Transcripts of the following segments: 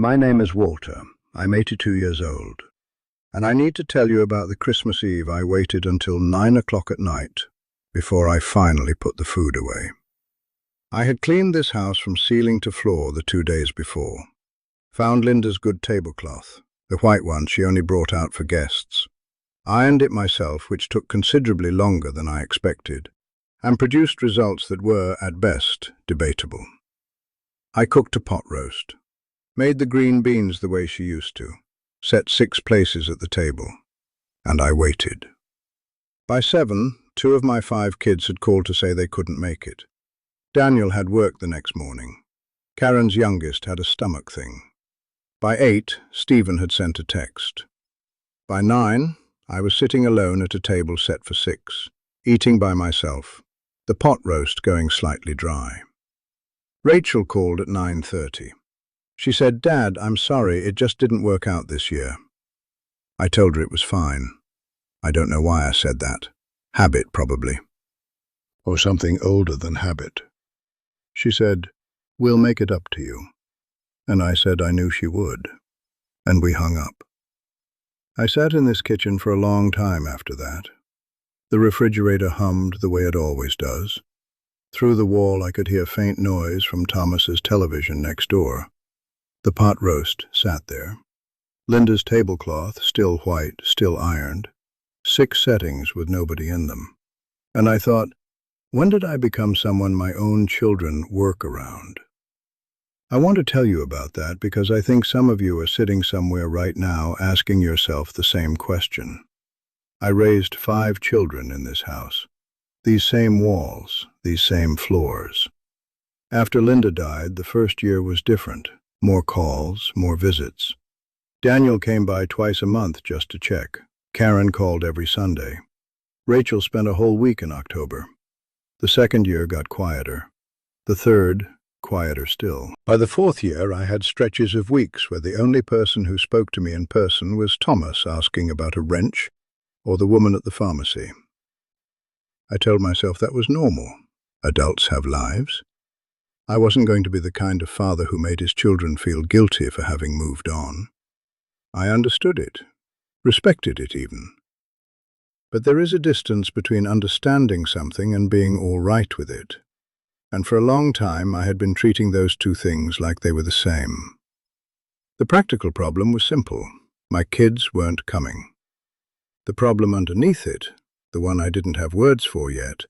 My name is Walter. I'm 82 years old. And I need to tell you about the Christmas Eve I waited until 9 o'clock at night before I finally put the food away. I had cleaned this house from ceiling to floor the 2 days before. Found Linda's good tablecloth, the white one she only brought out for guests. Ironed it myself, which took considerably longer than I expected, and produced results that were, at best, debatable. I cooked a pot roast, made the green beans the way she used to, set 6 places at the table, and I waited. By 7, 2 of my 5 kids had called to say they couldn't make it. Daniel had work the next morning. Karen's youngest had a stomach thing. By 8, Stephen had sent a text. By 9, I was sitting alone at a table set for 6, eating by myself, the pot roast going slightly dry. Rachel called at 9:30. She said, "Dad, I'm sorry, it just didn't work out this year." I told her it was fine. I don't know why I said that. Habit, probably. Or something older than habit. She said, "We'll make it up to you." And I said I knew she would. And we hung up. I sat in this kitchen for a long time after that. The refrigerator hummed the way it always does. Through the wall I could hear faint noise from Thomas's television next door. The pot roast sat there. Linda's tablecloth, still white, still ironed. 6 settings with nobody in them. And I thought, when did I become someone my own children work around? I want to tell you about that because I think some of you are sitting somewhere right now asking yourself the same question. I raised 5 children in this house. These same walls, these same floors. After Linda died, the first year was different. More calls, more visits. Daniel came by twice a month just to check. Karen called every Sunday. Rachel spent a whole week in October. The second year got quieter. The third, quieter still. By the 4th year, I had stretches of weeks where the only person who spoke to me in person was Thomas asking about a wrench or the woman at the pharmacy. I told myself that was normal. Adults have lives. I wasn't going to be the kind of father who made his children feel guilty for having moved on. I understood it, respected it even. But there is a distance between understanding something and being all right with it. And for a long time I had been treating those 2 things like they were the same. The practical problem was simple. My kids weren't coming. The problem underneath it, the one I didn't have words for yet,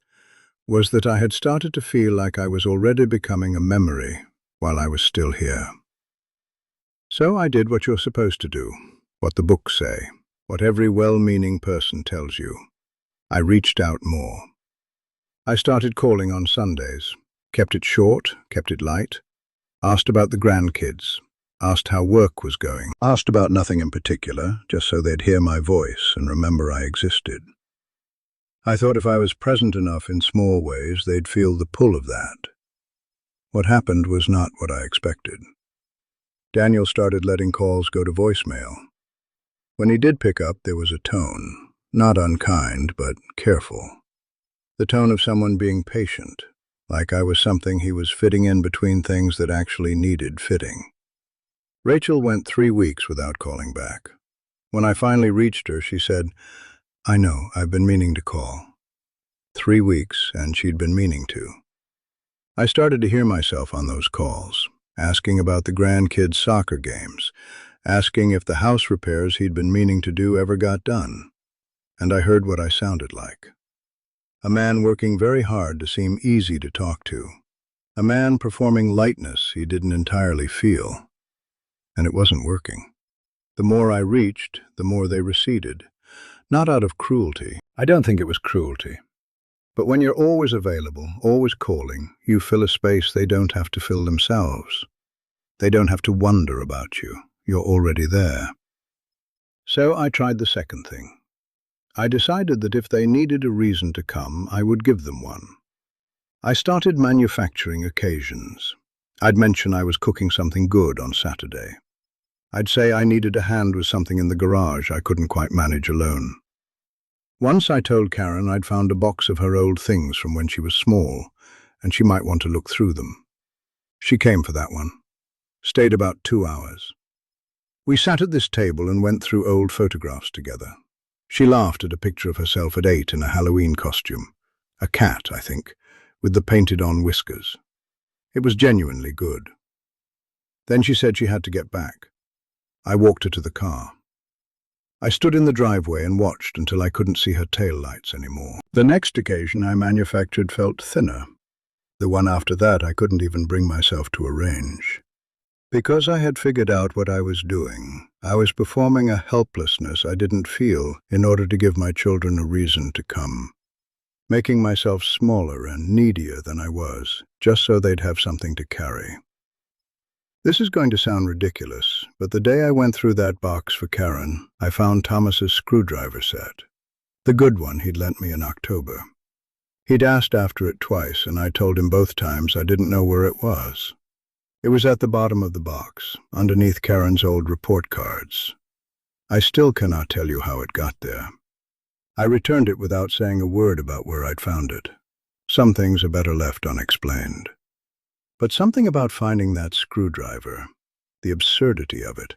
was that I had started to feel like I was already becoming a memory while I was still here. So I did what you're supposed to do, what the books say, what every well-meaning person tells you. I reached out more. I started calling on Sundays, kept it short, kept it light, asked about the grandkids, asked how work was going, asked about nothing in particular, just so they'd hear my voice and remember I existed. I thought if I was present enough in small ways, they'd feel the pull of that. What happened was not what I expected. Daniel started letting calls go to voicemail. When he did pick up, there was a tone, not unkind, but careful. The tone of someone being patient, like I was something he was fitting in between things that actually needed fitting. Rachel went 3 weeks without calling back. When I finally reached her, she said, "I know, I've been meaning to call." 3 weeks, and she'd been meaning to. I started to hear myself on those calls, asking about the grandkids' soccer games, asking if the house repairs he'd been meaning to do ever got done. And I heard what I sounded like. A man working very hard to seem easy to talk to. A man performing lightness he didn't entirely feel. And it wasn't working. The more I reached, the more they receded. Not out of cruelty. I don't think it was cruelty. But when you're always available, always calling, you fill a space they don't have to fill themselves. They don't have to wonder about you. You're already there. So I tried the second thing. I decided that if they needed a reason to come, I would give them one. I started manufacturing occasions. I'd mention I was cooking something good on Saturday. I'd say I needed a hand with something in the garage I couldn't quite manage alone. Once I told Karen I'd found a box of her old things from when she was small, and she might want to look through them. She came for that one. Stayed about 2 hours. We sat at this table and went through old photographs together. She laughed at a picture of herself at 8 in a Halloween costume. A cat, I think, with the painted-on whiskers. It was genuinely good. Then she said she had to get back. I walked her to the car. I stood in the driveway and watched until I couldn't see her taillights anymore. The next occasion I manufactured felt thinner. The one after that I couldn't even bring myself to arrange. Because I had figured out what I was doing, I was performing a helplessness I didn't feel in order to give my children a reason to come. Making myself smaller and needier than I was, just so they'd have something to carry. This is going to sound ridiculous, but the day I went through that box for Karen, I found Thomas's screwdriver set. The good one he'd lent me in October. He'd asked after it twice, and I told him both times I didn't know where it was. It was at the bottom of the box, underneath Karen's old report cards. I still cannot tell you how it got there. I returned it without saying a word about where I'd found it. Some things are better left unexplained. But something about finding that screwdriver, the absurdity of it,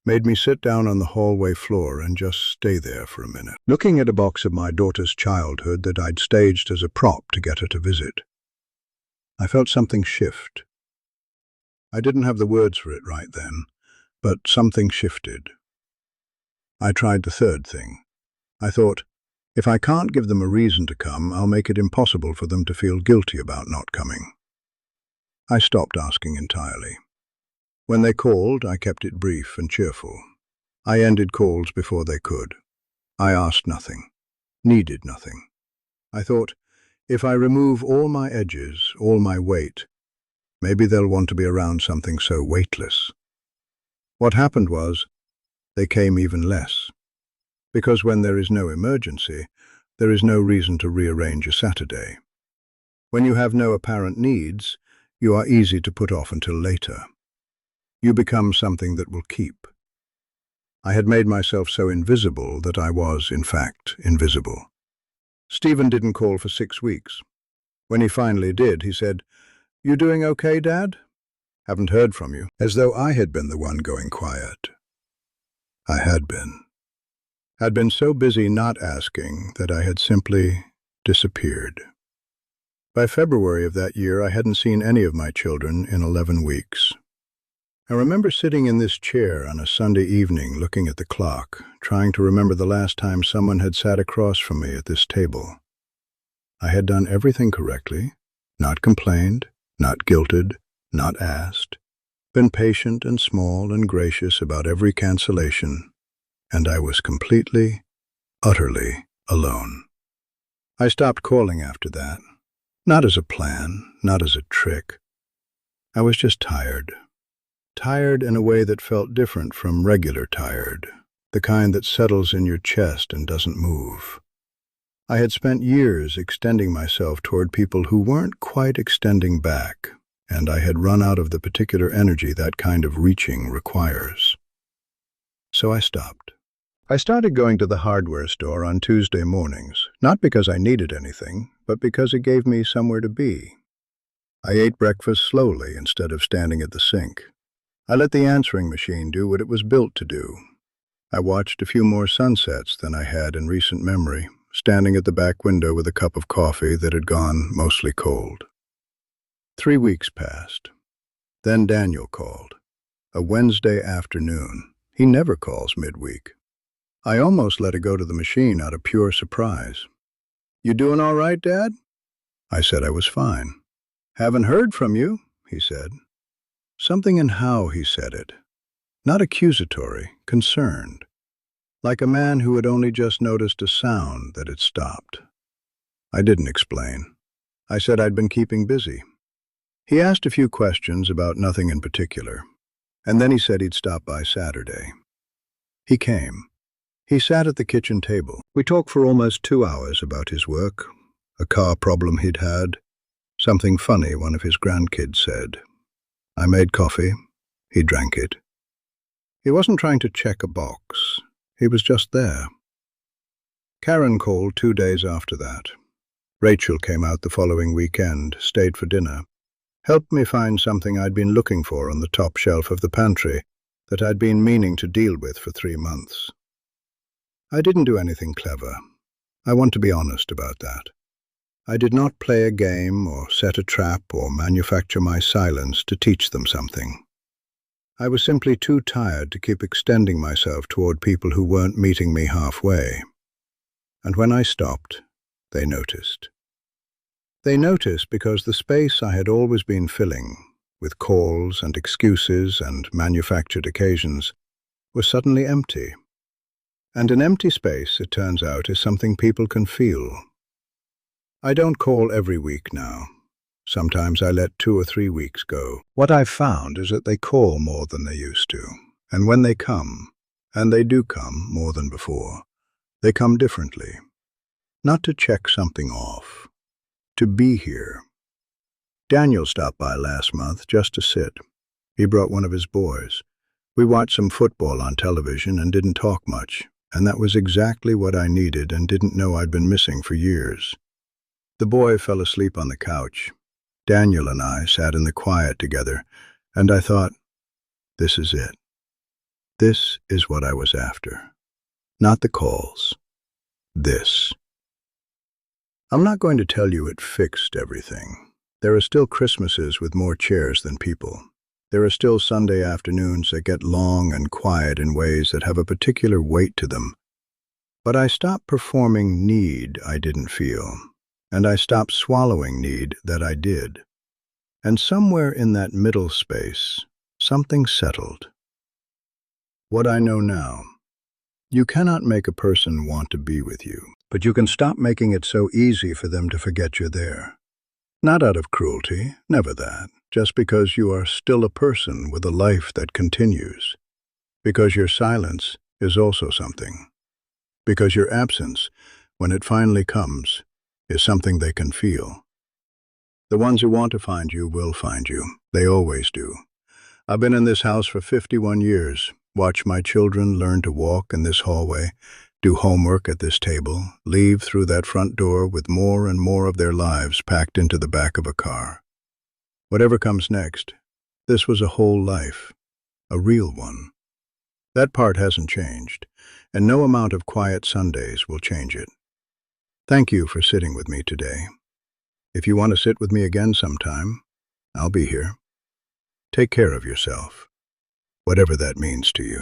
made me sit down on the hallway floor and just stay there for a minute, looking at a box of my daughter's childhood that I'd staged as a prop to get her to visit. I felt something shift. I didn't have the words for it right then, but something shifted. I tried the third thing. I thought, if I can't give them a reason to come, I'll make it impossible for them to feel guilty about not coming. I stopped asking entirely. When they called, I kept it brief and cheerful. I ended calls before they could. I asked nothing, needed nothing. I thought, if I remove all my edges, all my weight, maybe they'll want to be around something so weightless. What happened was, they came even less. Because when there is no emergency, there is no reason to rearrange a Saturday. When you have no apparent needs, you are easy to put off until later. You become something that will keep. I had made myself so invisible that I was, in fact, invisible. Stephen didn't call for 6 weeks. When he finally did, he said, "You doing okay, Dad? Haven't heard from you." As though I had been the one going quiet. I had been. Had been so busy not asking that I had simply disappeared. By February of that year, I hadn't seen any of my children in 11 weeks. I remember sitting in this chair on a Sunday evening looking at the clock, trying to remember the last time someone had sat across from me at this table. I had done everything correctly, not complained, not guilted, not asked, been patient and small and gracious about every cancellation, and I was completely, utterly alone. I stopped calling after that, not as a plan, not as a trick. I was just tired. Tired in a way that felt different from regular tired, the kind that settles in your chest and doesn't move. I had spent years extending myself toward people who weren't quite extending back, and I had run out of the particular energy that kind of reaching requires. So I stopped. I started going to the hardware store on Tuesday mornings, not because I needed anything, but because it gave me somewhere to be. I ate breakfast slowly instead of standing at the sink. I let the answering machine do what it was built to do. I watched a few more sunsets than I had in recent memory, standing at the back window with a cup of coffee that had gone mostly cold. 3 weeks passed. Then Daniel called. A Wednesday afternoon. He never calls midweek. I almost let it go to the machine out of pure surprise. "You doing all right, Dad?" I said I was fine. "Haven't heard from you," he said. Something in how he said it. Not accusatory, concerned. Like a man who had only just noticed a sound that had stopped. I didn't explain. I said I'd been keeping busy. He asked a few questions about nothing in particular, and then he said he'd stop by Saturday. He came. He sat at the kitchen table. We talked for almost 2 hours about his work, a car problem he'd had, something funny one of his grandkids said. I made coffee. He drank it. He wasn't trying to check a box. He was just there. Karen called 2 days after that. Rachel came out the following weekend, stayed for dinner, helped me find something I'd been looking for on the top shelf of the pantry, that I'd been meaning to deal with for 3 months. I didn't do anything clever. I want to be honest about that. I did not play a game or set a trap or manufacture my silence to teach them something. I was simply too tired to keep extending myself toward people who weren't meeting me halfway. And when I stopped, they noticed. They noticed because the space I had always been filling, with calls and excuses and manufactured occasions, was suddenly empty. And an empty space, it turns out, is something people can feel. I don't call every week now. Sometimes I let 2 or 3 weeks go. What I've found is that they call more than they used to. And when they come, and they do come more than before, they come differently. Not to check something off. To be here. Daniel stopped by last month just to sit. He brought one of his boys. We watched some football on television and didn't talk much, and that was exactly what I needed and didn't know I'd been missing for years. The boy fell asleep on the couch. Daniel and I sat in the quiet together, and I thought, this is it. This is what I was after. Not the calls. This. I'm not going to tell you it fixed everything. There are still Christmases with more chairs than people. There are still Sunday afternoons that get long and quiet in ways that have a particular weight to them. But I stopped performing need I didn't feel, and I stopped swallowing need that I did. And somewhere in that middle space, something settled. What I know now. You cannot make a person want to be with you, but you can stop making it so easy for them to forget you're there. Not out of cruelty, never that, just because you are still a person with a life that continues. Because your silence is also something. Because your absence, when it finally comes, is something they can feel. The ones who want to find you will find you. They always do. I've been in this house for 51 years, watched my children learn to walk in this hallway, do homework at this table, leave through that front door with more and more of their lives packed into the back of a car. Whatever comes next, this was a whole life, a real one. That part hasn't changed, and no amount of quiet Sundays will change it. Thank you for sitting with me today. If you want to sit with me again sometime, I'll be here. Take care of yourself, whatever that means to you.